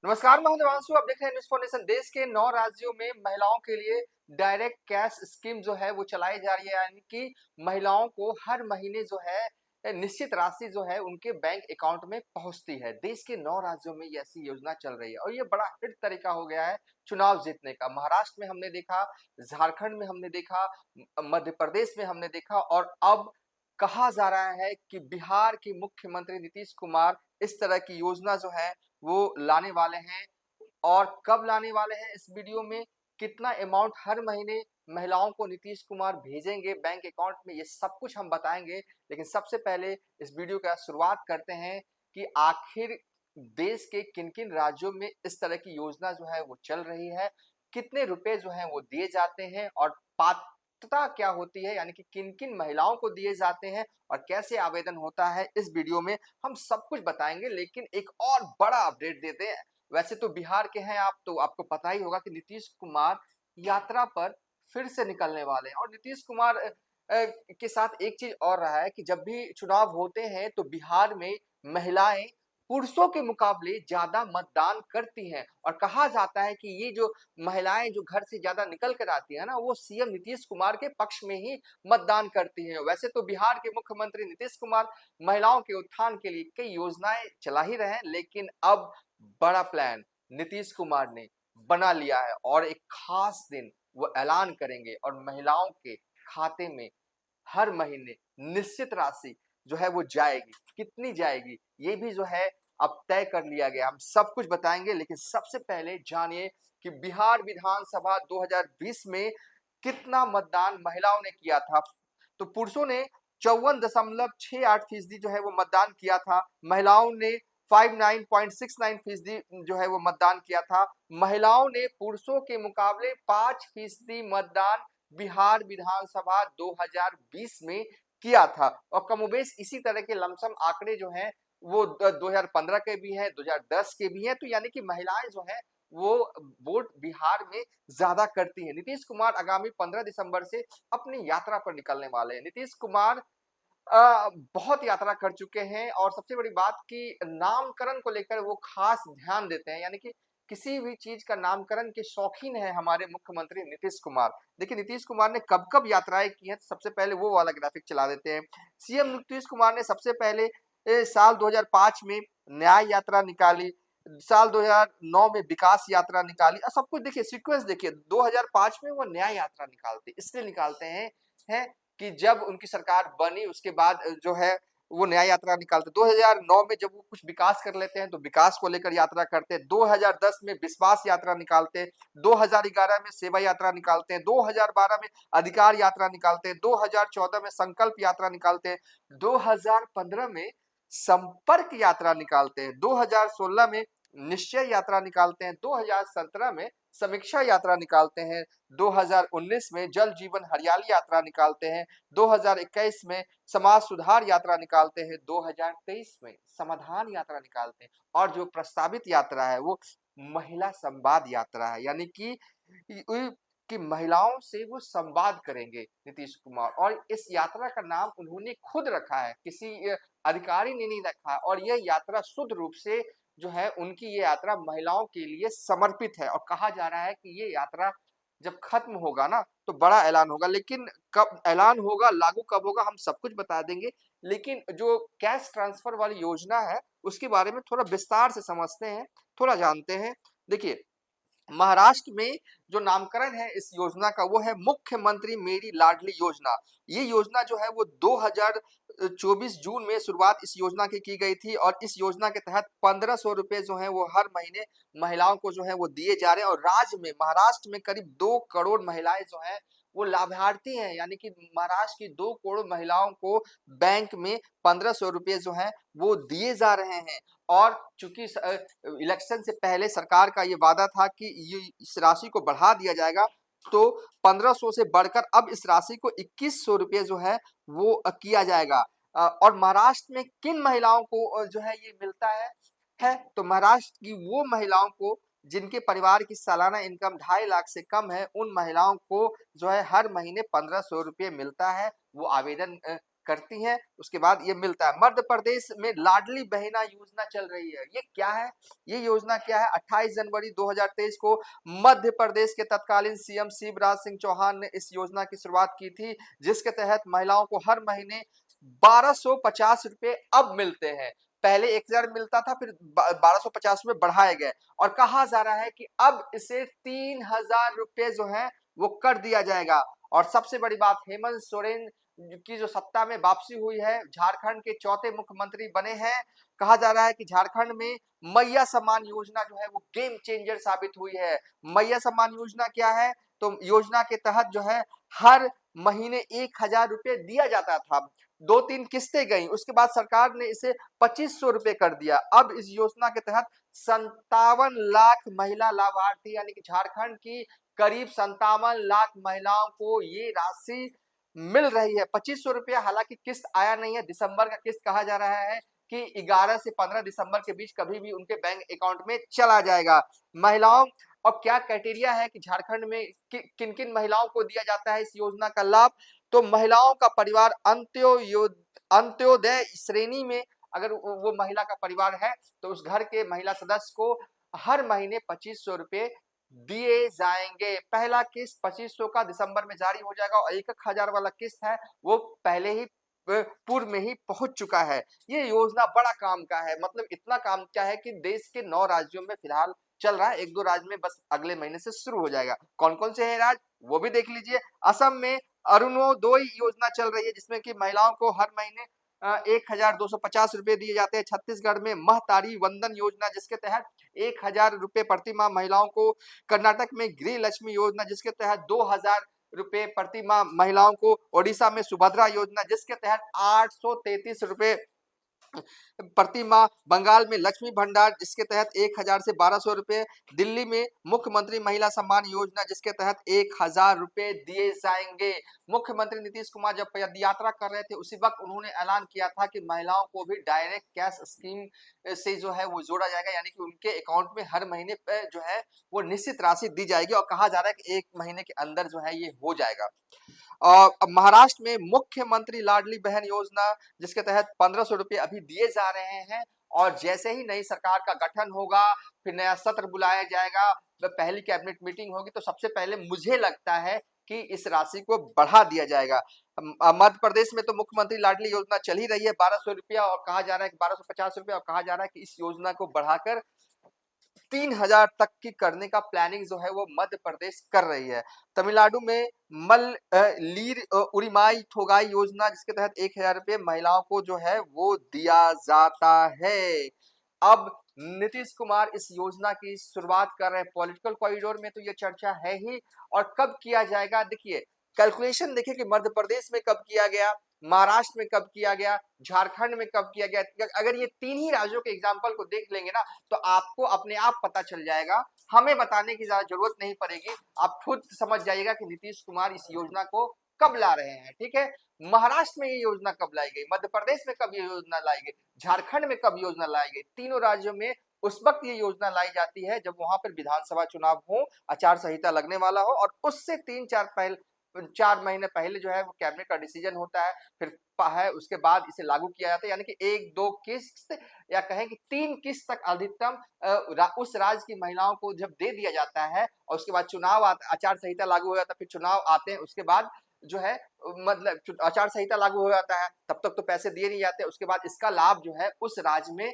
नमस्कार, मैं हूं देवांशु। आप देख रहे हैं न्यूज़ फाउंडेशन। देश के 9 राज्यों में महिलाओं के लिए डायरेक्ट कैश स्कीम जो है वो चलाई जा रही है, यानी कि महिलाओं को हर महीने जो है निश्चित राशि जो है उनके बैंक अकाउंट में पहुंचती है। देश के 9 राज्यों में ये ऐसी योजना चल रही है और ये बड़ा हिट तरीका हो गया है चुनाव जीतने का। महाराष्ट्र में हमने देखा, झारखंड में हमने देखा, मध्य प्रदेश में हमने देखा और अब कहा जा रहा है कि बिहार के मुख्यमंत्री नीतीश कुमार इस तरह की योजना जो है वो लाने वाले हैं। और कब लाने वाले हैं इस वीडियो में, कितना अमाउंट हर महीने महिलाओं को नीतीश कुमार भेजेंगे बैंक अकाउंट में, ये सब कुछ हम बताएंगे। लेकिन सबसे पहले इस वीडियो का शुरुआत करते हैं कि आखिर देश के किन किन राज्यों में इस तरह की योजना जो है वो चल रही है, कितने रुपए जो है वो दिए जाते हैं और पात्रता क्या होती है, यानी कि किन किन महिलाओं को दिए जाते हैं और कैसे आवेदन होता है। इस वीडियो में हम सब कुछ बताएंगे। लेकिन एक और बड़ा अपडेट देते हैं। वैसे तो बिहार के हैं आप, तो आपको पता ही होगा कि नीतीश कुमार यात्रा पर फिर से निकलने वाले हैं और नीतीश कुमार के साथ एक चीज और रहा है कि जब भी चुनाव होते हैं तो बिहार में महिलाएं पुरुषों के मुकाबले ज्यादा मतदान करती हैं और कहा जाता है कि ये जो महिलाएं जो घर से ज्यादा निकल कर आती है ना, वो सीएम नीतीश कुमार के पक्ष में ही मतदान करती हैं। वैसे तो बिहार के मुख्यमंत्री नीतीश कुमार महिलाओं के उत्थान के लिए कई योजनाएं चला ही रहे हैं, लेकिन अब बड़ा प्लान नीतीश कुमार ने बना लिया है और एक खास दिन वो ऐलान करेंगे और महिलाओं के खाते में हर महीने निश्चित राशि जो है वो जाएगी। कितनी जाएगी ये भी जो है अब तय कर लिया गया। हम सब कुछ बताएंगे, लेकिन सबसे पहले जानिए कि बिहार विधानसभा 2020 में कितना मतदान महिलाओं ने किया था। तो पुरुषों ने 54.68% जो है वो मतदान किया था। महिलाओं ने 59.69% जो है वो मतदान किया था। महिलाओं ने पुरुषों के मुकाबले 5% मतदान बिहार विधानसभा 2020 में किया था और कमोबेश इसी तरह के लमसम आंकड़े जो हैं वो 2015 के भी हैं, 2010 के भी हैं। तो यानी कि महिलाएं जो हैं वो वोट बिहार में ज्यादा करती हैं। नीतीश कुमार आगामी 15 दिसंबर से अपनी यात्रा पर निकलने वाले हैं। नीतीश कुमार बहुत यात्रा कर चुके हैं और सबसे बड़ी बात कि नामकरण को लेकर वो खास ध्यान देते हैं, यानी कि किसी भी चीज का नामकरण के शौकीन है हमारे मुख्यमंत्री नीतीश कुमार। देखिए नीतीश कुमार ने कब कब यात्राएं की हैं, तो सबसे पहले वो वाला ग्राफिक चला देते हैं। सीएम नीतीश कुमार ने सबसे पहले साल 2005 में न्याय यात्रा निकाली, साल 2009 में विकास यात्रा निकाली और सब कुछ देखिए सीक्वेंस देखिए। 2005 में वो न्याय यात्रा निकालते, इसलिए निकालते हैं कि जब उनकी सरकार बनी उसके बाद जो है वो न्याय यात्रा निकालते। 2009 में जब वो कुछ विकास कर लेते हैं तो विकास को लेकर यात्रा करते हैं। 2010 में विश्वास यात्रा निकालते हैं। 2011 में सेवा यात्रा निकालते हैं। 2012 में अधिकार यात्रा निकालते हैं। 2014 में संकल्प यात्रा निकालते हैं। 2015 में संपर्क यात्रा निकालते हैं। 2016 में निश्चय यात्रा निकालते हैं। 2017 में समीक्षा यात्रा निकालते हैं। 2019 में जल जीवन हरियाली यात्रा निकालते हैं। 2021 में समाज सुधार यात्रा निकालते हैं। 2023 में समाधान यात्रा निकालते हैं और जो प्रस्तावित यात्रा है वो महिला संवाद यात्रा है, यानी कि महिलाओं से वो संवाद करेंगे नीतीश कुमार। और इस यात्रा का नाम उन्होंने खुद रखा है, किसी अधिकारी ने नहीं रखा। और यह यात्रा शुद्ध रूप से जो है उनकी ये यात्रा महिलाओं के लिए समर्पित है और कहा जा रहा है कि ये यात्रा जब खत्म होगा ना तो बड़ा ऐलान होगा। लेकिन कब ऐलान होगा, लागू कब होगा, हम सब कुछ बता देंगे। लेकिन जो कैश ट्रांसफर वाली योजना है उसके बारे में थोड़ा विस्तार से समझते हैं, थोड़ा जानते हैं। देखिए महाराष्ट्र में जो नामकरण है इस योजना का वो है मुख्यमंत्री मेरी लाडली योजना। ये योजना जो है वो 2024 जून में शुरुआत इस योजना की गई थी और इस योजना के तहत 1500 रुपए जो है वो हर महीने महिलाओं को जो है वो दिए जा रहे हैं। और राज्य में महाराष्ट्र में करीब 2 करोड़ महिलाएं जो हैं वो लाभार्थी हैं, यानी कि महाराष्ट्र की 2 करोड़ महिलाओं को बैंक में 1500 रुपए जो है वो दिए जा रहे हैं। और चूंकि इलेक्शन से पहले सरकार का ये वादा था कि ये इस राशि को बढ़ा दिया जाएगा, तो 1500 से बढ़कर अब इस राशि को 2100 रुपये जो है वो किया जाएगा। और महाराष्ट्र में किन महिलाओं को जो है ये मिलता है तो महाराष्ट्र की वो महिलाओं को जिनके परिवार की सालाना इनकम 2.5 लाख से कम है, उन महिलाओं को जो है हर महीने 1500 रुपये मिलता है। वो आवेदन करती हैं, उसके बाद ये मिलता है। मध्य प्रदेश में लाडली बहना योजना चल रही है, ये क्या है, ये योजना क्या है? 28 जनवरी 2023 को मध्य प्रदेश के तत्कालीन सीएम शिवराज सिंह चौहान ने इस योजना की शुरुआत की थी, जिसके तहत महिलाओं को हर महीने 1250 रुपए अब मिलते हैं। पहले 1000 मिलता था, फिर 1250 रुपए बढ़ाए गए और कहा जा रहा है कि अब इसे 3000 रुपए जो है वो कर दिया जाएगा। और सबसे बड़ी बात, हेमंत सोरेन की जो सत्ता में वापसी हुई है, झारखंड के चौथे मुख्यमंत्री बने हैं। कहा जा रहा है कि झारखंड में मैया सम्मान योजना जो है वो गेम चेंजर साबित हुई है। मैया सम्मान योजना क्या है? तो योजना के तहत जो है हर महीने 1000 रुपए दिया जाता था, 2-3 किस्तें गई, उसके बाद सरकार ने इसे 2500 रुपए कर दिया। अब इस योजना के तहत 57 लाख महिला लाभार्थी यानी कि झारखंड की करीब 57 लाख महिलाओं को ये राशि मिल रही है। 2500 रुपया, हालांकि किस्त आया नहीं है, दिसंबर का किस्त कहा जा रहा है कि 11 से 15 दिसंबर के बीच कभी भी उनके बैंक अकाउंट में चला जाएगा। महिलाओं और क्या क्राइटेरिया है कि झारखंड में किन किन महिलाओं को दिया जाता है इस योजना का लाभ? तो महिलाओं का परिवार अंत्योदय श्रेणी में अगर वो महिला का परिवार है तो उस घर के महिला सदस्य को हर महीने 2500 रुपए दिए जाएंगे। पहला किस्त 2500 का दिसंबर में जारी हो जाएगा और 1000 वाला किस्त है वो पहले ही पूर्व में ही पहुंच चुका है। ये योजना बड़ा काम का है, मतलब इतना काम क्या है कि देश के 9 राज्यों में फिलहाल चल रहा है, 1-2 राज्य में बस अगले महीने से शुरू हो जाएगा। कौन कौन से है राज्य वो भी देख लीजिए। असम में अरुणोदय योजना चल रही है जिसमें कि महिलाओं को हर महीने 1250 रुपए दिए जाते हैं। छत्तीसगढ़ में महतारी वंदन योजना जिसके तहत 1000 रुपए प्रति माह महिलाओं को। कर्नाटक में गृह लक्ष्मी योजना जिसके तहत 2000 रुपए प्रति माह महिलाओं को। ओडिशा में सुभद्रा योजना जिसके तहत 833 रुपए प्रति माह। बंगाल में लक्ष्मी भंडार जिसके तहत 1000 से 1200 रुपए। दिल्ली में मुख्यमंत्री महिला सम्मान योजना जिसके तहत 1000 रुपए दिए जाएंगे। मुख्यमंत्री नीतीश कुमार जब पद यात्रा कर रहे थे उसी वक्त उन्होंने ऐलान किया था कि महिलाओं को भी डायरेक्ट कैश स्कीम से जो है वो जोड़ा जाएगा, यानी कि उनके अकाउंट में हर महीने पे जो है वो निश्चित राशि दी जाएगी और कहा जा रहा है कि 1 महीने के अंदर जो है ये हो जाएगा। और महाराष्ट्र में मुख्यमंत्री लाडली बहन योजना जिसके तहत 1500 रुपए अभी दिए जा रहे हैं और जैसे ही नई सरकार का गठन होगा, फिर नया सत्र बुलाया जाएगा, पहली कैबिनेट मीटिंग होगी तो सबसे पहले मुझे लगता है कि इस राशि को बढ़ा दिया जाएगा। मध्य प्रदेश में तो मुख्यमंत्री लाडली योजना चल ही रही है 1200 रुपया और कहा जा रहा है कि 1250 रुपया, और कहा जा रहा है कि इस योजना को बढ़ाकर 3000 तक की करने का प्लानिंग जो है वो मध्य प्रदेश कर रही है। तमिलनाडु में लीर उरिमाई थोगाई योजना जिसके तहत 1000 रुपए महिलाओं को जो है वो दिया जाता है। अब नीतीश कुमार इस योजना की शुरुआत कर रहे हैं। पॉलिटिकल कॉरिडोर में तो ये चर्चा है ही, और कब किया जाएगा देखिए, कैलकुलेशन देखिए कि मध्य प्रदेश में कब किया गया, महाराष्ट्र में कब किया गया, झारखंड में कब किया गया। अगर ये 3 ही राज्यों के एग्जाम्पल को देख लेंगे ना तो आपको अपने आप पता चल जाएगा, हमें बताने की ज्यादा जरूरत नहीं पड़ेगी, आप खुद समझ जाइएगा कि नीतीश कुमार इस योजना को कब ला रहे हैं। ठीक है, महाराष्ट्र में ये योजना कब लाई गई, मध्य प्रदेश में कब ये योजना लाई गई, झारखंड में कब योजना लाई गई। तीनों राज्यों में उस वक्त ये योजना लाई जाती है जब वहां पर विधानसभा चुनाव हो, आचार संहिता लगने वाला हो और उससे 4 महीने पहले जो है वो कैबिनेट का डिसीजन होता है, फिर है उसके बाद इसे लागू किया जाता है। यानी कि 1-2 किस्त या कहें कि 3 किस्त तक अधिकतम उस राज्य की महिलाओं को जब दे दिया जाता है और उसके बाद चुनाव आता, आचार संहिता लागू हो जाता है, फिर चुनाव आते हैं, उसके बाद जो है मतलब आचार संहिता लागू हो जाता है, तब तक तो पैसे दिए नहीं जाते। उसके बाद इसका लाभ जो है उस राज्य में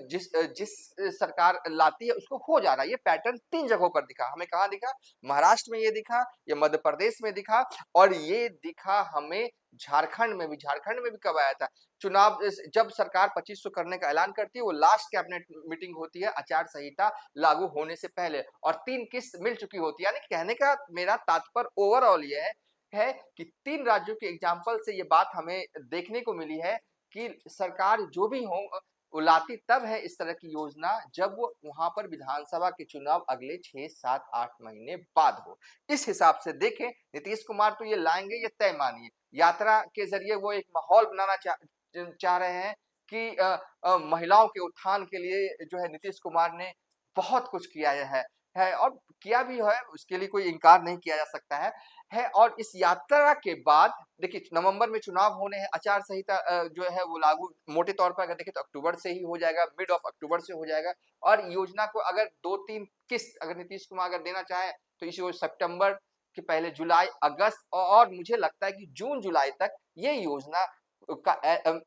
जिस सरकार लाती है उसको हो जा रहा है। ये पैटर्न 3 जगहों पर दिखा, हमें कहाँ दिखा, महाराष्ट्र में ये दिखा, ये मध्य प्रदेश में दिखा और ये दिखा हमें झारखंड में भी। झारखंड में भी कब आया था चुनाव, जब सरकार 2500 करने का ऐलान करती है, वो लास्ट कैबिनेट मीटिंग होती है आचार संहिता लागू होने से पहले और 3 किस्त मिल चुकी होती है। यानी कहने का मेरा तात्पर्य ओवरऑल ये है कि 3 राज्यों के एग्जाम्पल से ये बात हमें देखने को मिली है कि सरकार जो भी हो वो लाती तब है इस तरह की योजना जब वो वहां पर विधानसभा के चुनाव अगले 6, 7, 8 महीने बाद हो। इस हिसाब से देखें, नीतीश कुमार तो ये लाएंगे, ये तय मानिए। यात्रा के जरिए वो एक माहौल बनाना चाह रहे हैं कि महिलाओं के उत्थान के लिए जो है नीतीश कुमार ने बहुत कुछ किया है। है और किया भी है, उसके लिए कोई इनकार नहीं किया जा सकता है। और इस यात्रा के बाद देखिए नवंबर में चुनाव होने हैं, आचार संहिता जो है वो लागू मोटे तौर पर अगर देखें तो अक्टूबर से ही हो जाएगा, मिड ऑफ अक्टूबर से हो जाएगा। और योजना को अगर 2-3 किस्त अगर नीतीश कुमार अगर देना चाहे तो इसी सितंबर के पहले जुलाई, अगस्त और मुझे लगता है कि जून जुलाई तक ये योजना का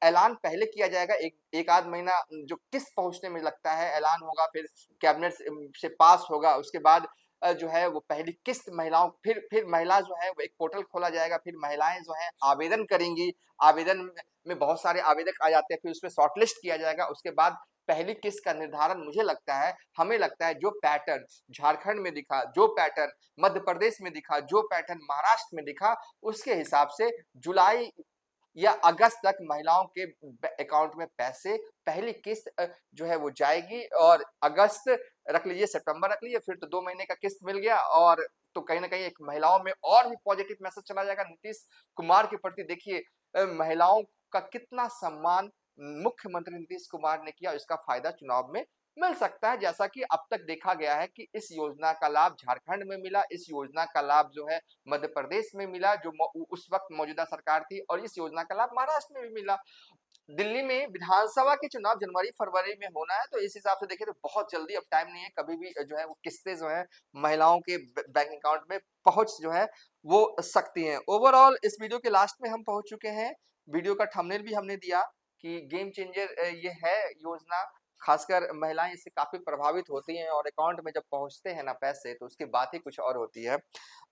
ऐलान पहले किया जाएगा। एक आध महीना जो किस्त पहुंचने में लगता है, ऐलान होगा, फिर कैबिनेट से पास होगा, उसके बाद जो है वो पहली किस्त महिलाओं, फिर महिला जो है वो एक पोर्टल खोला जाएगा, फिर महिलाएं जो है आवेदन करेंगी, आवेदन में बहुत सारे आवेदक आ जाते हैं, फिर उसमें शॉर्टलिस्ट किया जाएगा, उसके बाद पहली किस्त का निर्धारण मुझे लगता है, हमें लगता है जो पैटर्न झारखंड में दिखा, जो पैटर्न मध्य प्रदेश में दिखा, जो पैटर्न महाराष्ट्र में दिखा, उसके हिसाब से जुलाई या अगस्त तक महिलाओं के अकाउंट में पैसे पहली किस्त जो है वो जाएगी। और अगस्त रख लीजिए, सितंबर रख लीजिए, फिर तो 2 महीने का किस्त मिल गया। और तो कहीं ना कहीं एक महिलाओं में और भी पॉजिटिव मैसेज चला जाएगा नीतीश कुमार के प्रति। देखिए महिलाओं का कितना सम्मान मुख्यमंत्री नीतीश कुमार ने किया, इसका फायदा चुनाव में मिल सकता है। जैसा कि अब तक देखा गया है कि इस योजना का लाभ झारखंड में मिला, इस योजना का लाभ जो है मध्य प्रदेश में मिला जो उस वक्त मौजूदा सरकार थी, और इस योजना का लाभ महाराष्ट्र में भी मिला। दिल्ली में विधानसभा के चुनाव जनवरी फरवरी में होना है, तो इस हिसाब से देखें तो बहुत जल्दी, अब टाइम नहीं है, कभी भी जो है वो किस्तें जो है महिलाओं के बैंक अकाउंट में पहुंच जो है वो सकती हैं। ओवरऑल इस वीडियो के लास्ट में हम पहुंच चुके हैं। वीडियो का थंबनेल भी हमने दिया कि गेम चेंजर ये है योजना, खासकर महिलाएं इससे काफी प्रभावित होती हैं, और अकाउंट में जब पहुंचते हैं ना पैसे, तो उसकी बात ही कुछ और होती है।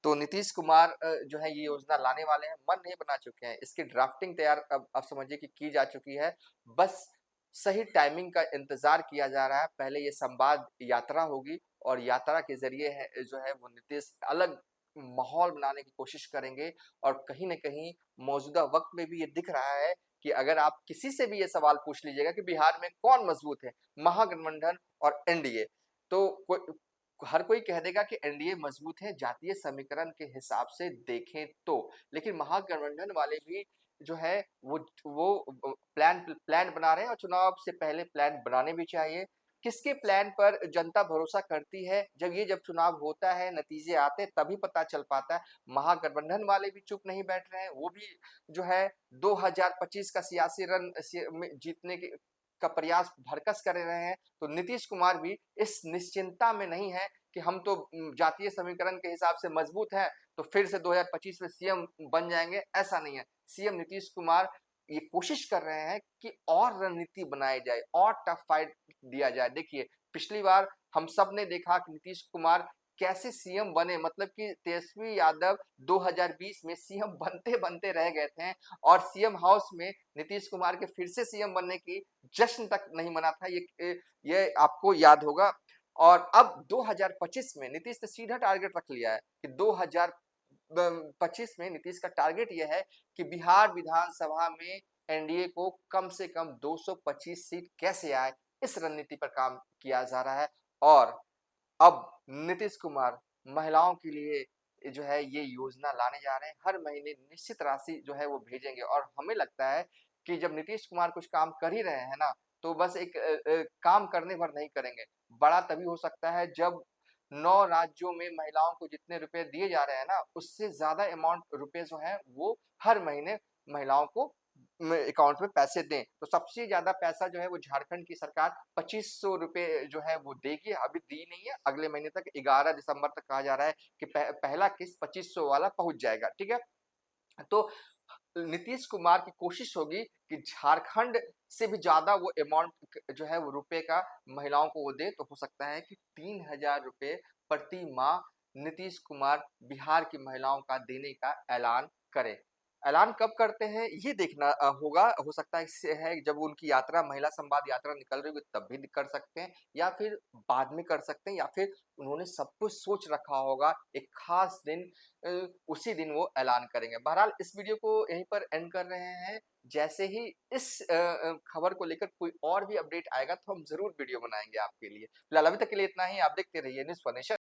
तो नीतीश कुमार जो है ये योजना लाने वाले हैं, मन नहीं बना चुके हैं, इसकी ड्राफ्टिंग तैयार अब समझिए कि की जा चुकी है, बस सही टाइमिंग का इंतजार किया जा रहा है। पहले ये संवाद यात्रा होगी, और यात्रा के जरिए है जो है वो नीतीश अलग माहौल बनाने की कोशिश करेंगे। और कहीं न कहीं मौजूदा वक्त में भी ये दिख रहा है कि अगर आप किसी से भी ये सवाल पूछ लीजिएगा कि बिहार में कौन मजबूत है, महागठबंधन और एनडीए, तो हर कोई कह देगा कि एनडीए मजबूत है जातीय समीकरण के हिसाब से देखें तो। लेकिन महागठबंधन वाले भी जो है वो प्लान बना रहे हैं, और चुनाव से पहले प्लान बनाने भी चाहिए। किसके प्लान पर जनता भरोसा करती है, जब चुनाव होता है, नतीजे आते हैं, तभी पता चल पाता है। महागठबंधन वाले भी चुप नहीं बैठ रहे हैं, वो भी जो है 2025 का सियासी रण में जीतने का प्रयास भरकस कर रहे हैं। तो नीतीश कुमार भी इस निश्चिंता में नहीं है कि हम तो जातीय समीकरण के हिसाब से मजबूत हैं, तो फिर से 2025 में सीएम बन जाएंगे, ऐसा नहीं है। सीएम नीतीश कुमार ये कोशिश कर रहे हैं कि और रणनीति बनाई जाए, और टफ फाइट दिया जाए। देखिए पिछली बार हम सब ने देखा कि नीतीश कुमार कैसे सीएम बने, मतलब कि तेजस्वी यादव 2020 में सीएम बनते बनते रह गए थे, और सीएम हाउस में नीतीश कुमार के फिर से सीएम बनने की जश्न तक नहीं मना था, ये आपको याद होगा। और अब 2025 में नीतीश ने सीधा टारगेट रख लिया है कि 2025 में नीतीश का टारगेट यह है कि बिहार विधानसभा में एनडीए को कम से कम 225 सीट कैसे आए, इस रणनीति पर काम किया जा रहा है। और अब नीतीश कुमार महिलाओं के लिए जो है ये योजना लाने जा रहे हैं, हर महीने निश्चित राशि जो है वो भेजेंगे। और हमें लगता है कि जब नीतीश कुमार कुछ काम कर ही रहे हैं ना, तो बस एक काम करने भर नहीं करेंगे, बड़ा तभी हो सकता है जब 9 राज्यों में महिलाओं को जितने रुपए दिए जा रहे हैं ना, उससे ज्यादा अमाउंट रुपए जो है वो हर महीने महिलाओं को अकाउंट में पैसे दें। तो सबसे ज्यादा पैसा जो है वो झारखंड की सरकार 2500 रुपए जो है वो देगी, अभी दी नहीं है, अगले महीने तक 11 दिसंबर तक कहा जा रहा है कि पहला किस्त 2500 वाला पहुंच जाएगा, ठीक है। तो नीतीश कुमार की कोशिश होगी कि झारखंड से भी ज्यादा वो अमाउंट जो है वो रुपए का महिलाओं को वो दे। तो हो सकता है कि 3000 रुपए प्रति माह नीतीश कुमार बिहार की महिलाओं का देने का ऐलान करें। ऐलान कब करते हैं ये देखना होगा, हो सकता है इससे है जब उनकी यात्रा, महिला संवाद यात्रा निकल रही होगी तब भी कर सकते हैं, या फिर बाद में कर सकते हैं, या फिर उन्होंने सब कुछ सोच रखा होगा, एक खास दिन उसी दिन वो ऐलान करेंगे। बहरहाल इस वीडियो को यहीं पर एंड कर रहे हैं। जैसे ही इस खबर को लेकर कोई और भी अपडेट आएगा तो हम जरूर वीडियो बनाएंगे आपके लिए। फिलहाल अभी तक के लिए इतना ही, आप देखते रहिए न्यूज़ फॉर नेशन।